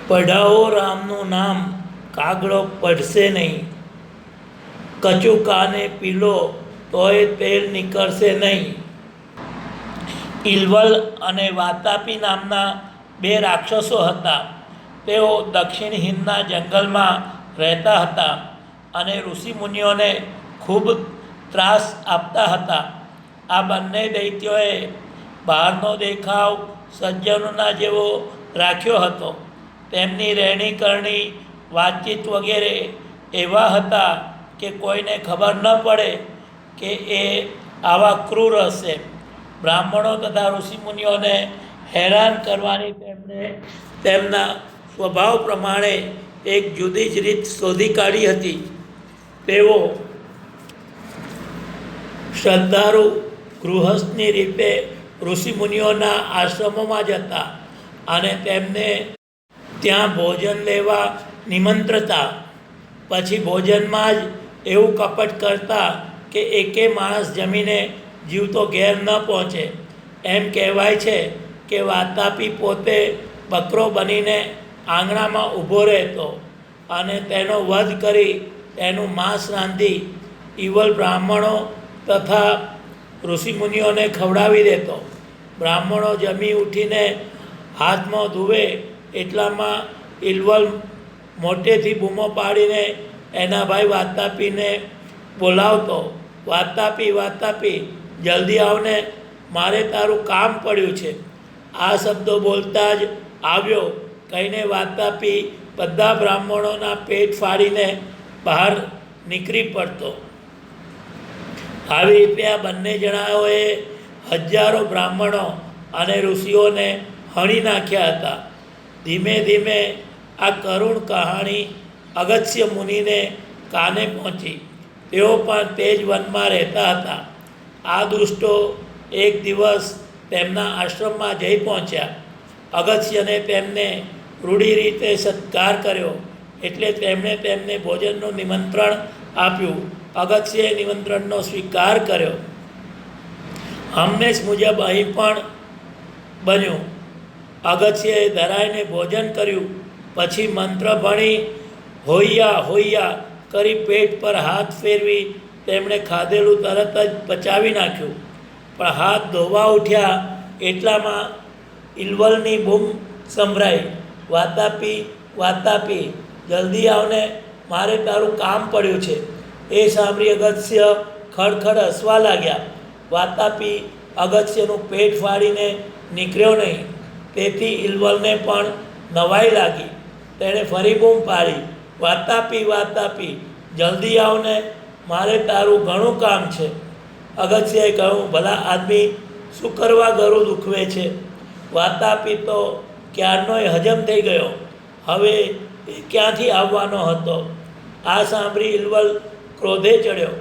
પઢાઓ રામનું નામ, કાગડો પડશે નહીં. કચું કાને પીલો તોય તેલ નીકળશે નહીં. ઇલવલ અને વાતાપી નામના બે રાક્ષસો હતા. તેઓ દક્ષિણ હિંદના જંગલમાં રહેતા હતા અને ઋષિમુનિઓને ખૂબ ત્રાસ આપતા હતા. આ બંને દૈત્યોએ બહારનો દેખાવ સજ્જનોના જેવો રાખ્યો હતો. તેમની રહેણી કરણી, વાતચીત વગેરે એવા હતા કે કોઈને ખબર ન પડે કે એ આવા ક્રૂર હશે. બ્રાહ્મણો તથા ઋષિમુનિઓને હેરાન કરવાની તેમણે તેમના સ્વભાવ પ્રમાણે એક જુદી જ રીત શોધી કાઢી હતી. તેઓ શ્રદ્ધાળુ ગૃહસ્થની રીતે ઋષિમુનિઓના આશ્રમોમાં જતા અને તેમને ત્યાં ભોજન લેવા નિમંત્રતા. પછી ભોજનમાં જ એવું કપટ કરતા કે એકે માણસ જમીને જીવતો ઘેર ન પહોંચે. એમ કહેવાય છે કે વાતાપી પોતે બકરો બનીને આંગણામાં ઊભો રહેતો અને તેનો વધ કરી તેનું માંસ રાંધી ઇવલ બ્રાહ્મણો તથા ઋષિમુનિઓને ખવડાવી દેતો. બ્રાહ્મણો જમી ઉઠીને હાથમાં ધુવે એટલામાં ઇલવલ મોટેથી બૂમો પાડીને એના ભાઈ વાતાપીને બોલાવતો. વાતાપી, વાતાપી, જલ્દી આવને, મારે તારું કામ પડ્યું છે. આ શબ્દો બોલતા જ આવ્યો કહીને વાતાપી બધા બ્રાહ્મણોના પેટ ફાડીને બહાર નીકળી પડતો. આવી રીતે આ બંને જણાઓએ હજારો બ્રાહ્મણો અને ઋષિઓને હણી નાખ્યા હતા. ધીમે ધીમે આ કરુણ કહાણી અગસ્ત્ય મુનિને કાને પહોંચી. તેઓ પણ તે જ વનમાં રહેતા હતા. આ દુષ્ટો એક દિવસ તેમના આશ્રમમાં જઈ પહોંચ્યા. અગસ્ત્યને તેમને રૂઢી રીતે સત્કાર કર્યો એટલે તેમણે તેમને ભોજનનું નિમંત્રણ આપ્યું. અગસ્ત્યએ નિમંત્રણનો સ્વીકાર કર્યો. હંમેશ મુજબ અહીં પણ બન્યું. અગસ્ત્યએ ધરાઈને ભોજન કર્યું. પછી મંત્ર ભણી હોయ్યા હોయ్યા કરી પેટ પર હાથ ફેરવી તેમણે ખાધેલું તરત જ પચાવી નાખ્યું. પણ હાથ ધોવા ઉઠ્યા એટલામાં ઇલવલની બૂમ સંભળાઈ, વાતાપી, વાતાપી, જલ્દી આવને, મારે તારું કામ પડ્યું છે. એ સાંભળી અગસ્ત્ય ખડખડ હસવા લાગ્યા. વાતાપી અગસ્ત્યનું પેટ ફાડીને નીકળ્યો નહીં. તેથી ઇલવલને પણ નવાઈ લાગી. તેણે ફરી બૂમ પાડી, વાતાપી, વાતાપી, જલ્દી આવને, મારે તારું ઘણું કામ છે. અગસ્ત્યએ કહ્યું, ભલા આદમી, શું કરવા ગળું દુખવે છે? વાતાપી તો ક્યારનોય હજમ થઈ ગયો, હવે એ ક્યાંથી આવવાનો હતો? આ સાંભળી ઇલવલ ક્રોધે ચડ્યો.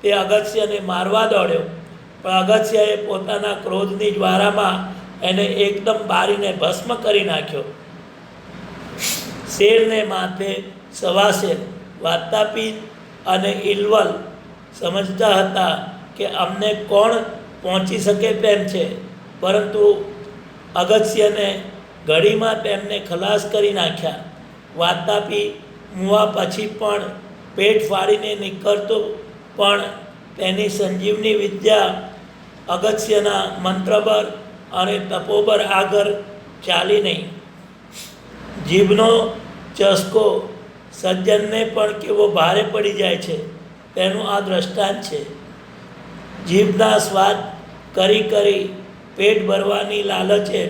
તે અગસ્ત્યને મારવા દોડ્યો, પણ અગસ્ત્યએ પોતાના ક્રોધની જ્વારામાં એને એકદમ બારીને ભસ્મ કરી નાખ્યો. શેરને માથે સવા શેર. વાતાપી અને ઇલવલ સમજતા હતા કે અમને કોણ પહોંચી શકે તેમ છે, પરંતુ અગસ્ત્યને ઘડીમાં તેમને ખલાસ કરી નાખ્યા. વાતાપી મુવા પછી પણ પેટ ફાડીને નીકળતો, પણ તેની સંજીવની વિદ્યા અગસ્ત્યના મંત્રબળ અને તપોબળ આગળ ચાલી નહીં. જીભનો ચસ્કો સજ્જનને પણ કેવો ભારે પડી જાય છે તેનું આ દ્રષ્ટાંત છે. જીભના સ્વાદ કરી કરી પેટ ભરવાની લાલચે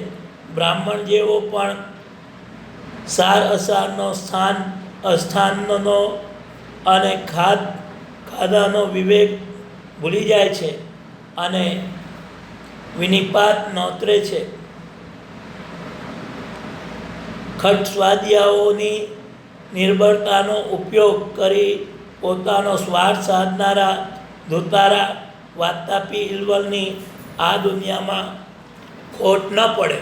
બ્રાહ્મણ જેવો પણ સાર અસારનો, સ્થાન અસ્થાનનો અને ખાધાનો વિવેક ભૂલી જાય છે અને વિનિપાત નોતરે છે. ખટસ્વાદિયાઓની નિર્બળતાનો ઉપયોગ કરી પોતાનો સ્વાર્થ સાધનારા ધોતારા વાતાપી ઇલવલની આ દુનિયામાં ખોટ ન પડે.